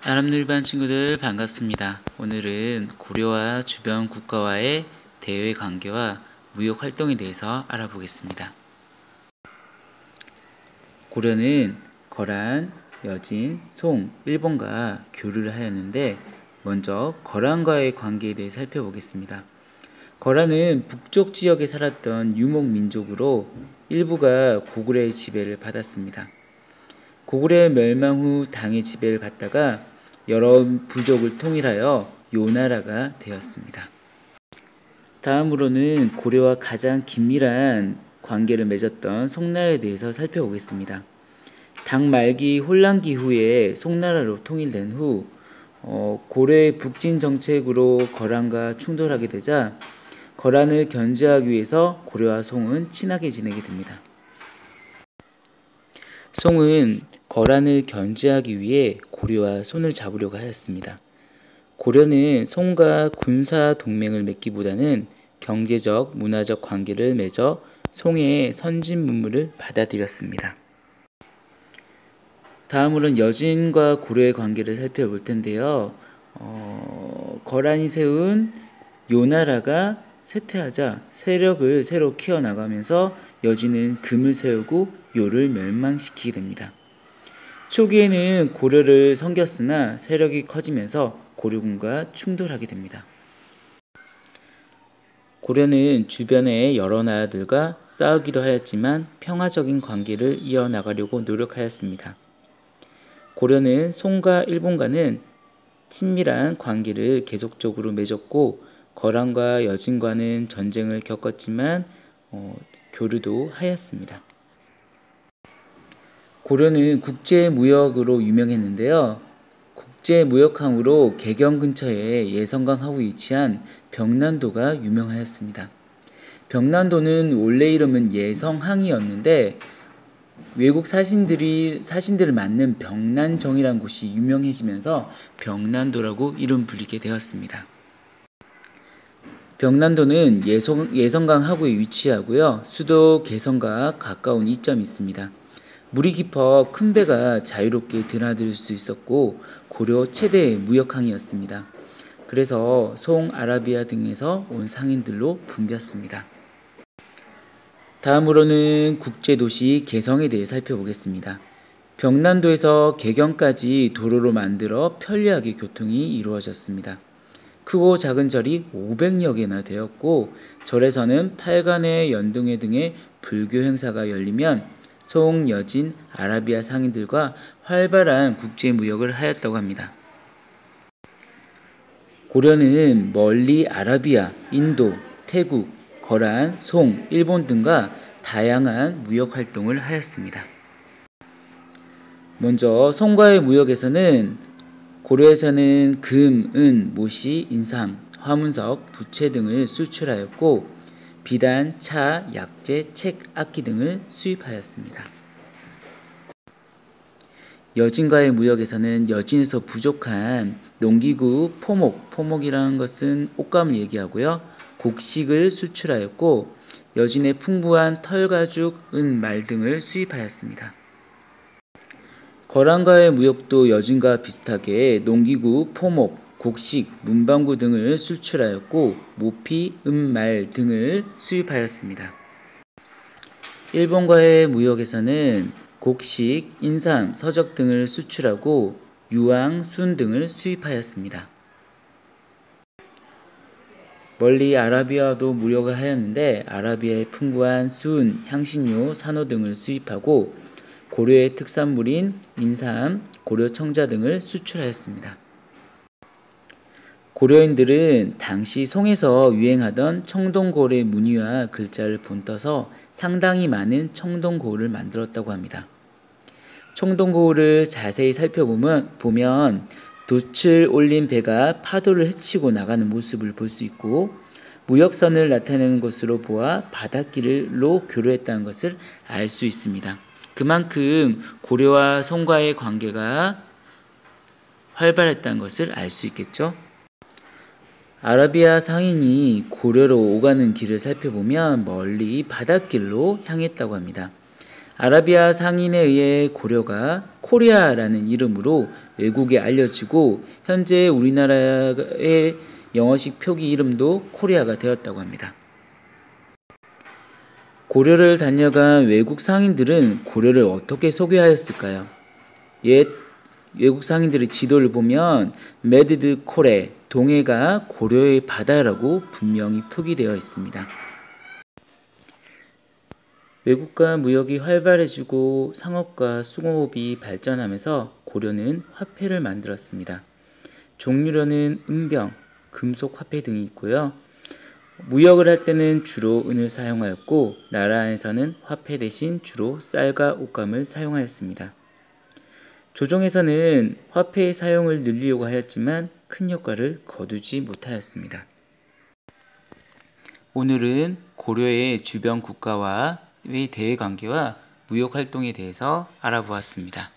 아랍누리반 친구들 반갑습니다. 오늘은 고려와 주변 국가와의 대외 관계와 무역 활동에 대해서 알아보겠습니다. 고려는 거란, 여진, 송, 일본과 교류를 하였는데 먼저 거란과의 관계에 대해 살펴보겠습니다. 거란은 북쪽 지역에 살았던 유목민족으로 일부가 고구려의 지배를 받았습니다. 고구려의 멸망 후 당의 지배를 받다가 여러 부족을 통일하여 요나라가 되었습니다. 다음으로는 고려와 가장 긴밀한 관계를 맺었던 송나라에 대해서 살펴보겠습니다. 당 말기 혼란기 후에 송나라로 통일된 후 고려의 북진 정책으로 거란과 충돌하게 되자 거란을 견제하기 위해서 고려와 송은 친하게 지내게 됩니다. 송은 거란을 견제하기 위해 고려와 손을 잡으려고 하였습니다. 고려는 송과 군사 동맹을 맺기보다는 경제적, 문화적 관계를 맺어 송의 선진 문물을 받아들였습니다. 다음으로는 여진과 고려의 관계를 살펴볼 텐데요. 거란이 세운 요나라가 쇠퇴하자 세력을 새로 키워나가면서 여진은 금을 세우고 요를 멸망시키게 됩니다. 초기에는 고려를 섬겼으나 세력이 커지면서 고려군과 충돌하게 됩니다. 고려는 주변의 여러 나라들과 싸우기도 하였지만 평화적인 관계를 이어나가려고 노력하였습니다. 고려는 송과 일본과는 친밀한 관계를 계속적으로 맺었고 거란과 여진과는 전쟁을 겪었지만 교류도 하였습니다. 고려는 국제무역으로 유명했는데요. 국제무역항으로 개경 근처에 예성강 하구에 위치한 벽난도가 유명하였습니다. 벽난도는 원래 이름은 예성항이었는데 외국 사신들을 맞는 벽난정이라는 곳이 유명해지면서 벽난도라고 이름 불리게 되었습니다. 벽난도는 예성강 하구에 위치하고요. 수도 개성과 가까운 이점이 있습니다. 물이 깊어 큰 배가 자유롭게 드나들 수 있었고 고려 최대의 무역항이었습니다. 그래서 송, 아라비아 등에서 온 상인들로 붐볐습니다. 다음으로는 국제도시 개성에 대해 살펴보겠습니다. 벽난도에서 개경까지 도로로 만들어 편리하게 교통이 이루어졌습니다. 크고 작은 절이 500여 개나 되었고 절에서는 팔관회, 연등회 등의 불교 행사가 열리면 송, 여진, 아라비아 상인들과 활발한 국제무역을 하였다고 합니다. 고려는 멀리 아라비아, 인도, 태국, 거란, 송, 일본 등과 다양한 무역 활동을 하였습니다. 먼저 송과의 무역에서는 고려에서는 금, 은, 모시, 인삼, 화문석, 부채 등을 수출하였고 비단, 차, 약재, 책, 악기 등을 수입하였습니다. 여진과의 무역에서는 여진에서 부족한 농기구, 포목이라는 것은 옷감을 얘기하고요. 곡식을 수출하였고 여진의 풍부한 털가죽, 은, 말 등을 수입하였습니다. 거란과의 무역도 여진과 비슷하게 농기구, 포목, 곡식, 문방구 등을 수출하였고 모피, 말 등을 수입하였습니다. 일본과의 무역에서는 곡식, 인삼, 서적 등을 수출하고 유황, 순 등을 수입하였습니다. 멀리 아라비아도 무역을 하였는데 아라비아의 풍부한 순, 향신료, 산호 등을 수입하고 고려의 특산물인 인삼, 고려 청자 등을 수출하였습니다. 고려인들은 당시 송에서 유행하던 청동고래 무늬와 글자를 본떠서 상당히 많은 청동고를 만들었다고 합니다. 청동고를 자세히 살펴보면 돛을 올린 배가 파도를 헤치고 나가는 모습을 볼 수 있고 무역선을 나타내는 것으로 보아 바닷길로 교류했다는 것을 알 수 있습니다. 그만큼 고려와 송과의 관계가 활발했다는 것을 알 수 있겠죠. 아라비아 상인이 고려로 오가는 길을 살펴보면 멀리 바닷길로 향했다고 합니다. 아라비아 상인에 의해 고려가 코리아라는 이름으로 외국에 알려지고 현재 우리나라의 영어식 표기 이름도 코리아가 되었다고 합니다. 고려를 다녀간 외국 상인들은 고려를 어떻게 소개하였을까요? 옛 외국 상인들의 지도를 보면 메드드 코레, 동해가 고려의 바다라고 분명히 표기되어 있습니다. 외국과 무역이 활발해지고 상업과 수공업이 발전하면서 고려는 화폐를 만들었습니다. 종류로는 은병, 금속 화폐 등이 있고요. 무역을 할 때는 주로 은을 사용하였고 나라 안에서는 화폐 대신 주로 쌀과 옷감을 사용하였습니다. 조정에서는 화폐의 사용을 늘리려고 하였지만 큰 효과를 거두지 못하였습니다. 오늘은 고려의 주변 국가와의 대외관계와 무역 활동에 대해서 알아보았습니다.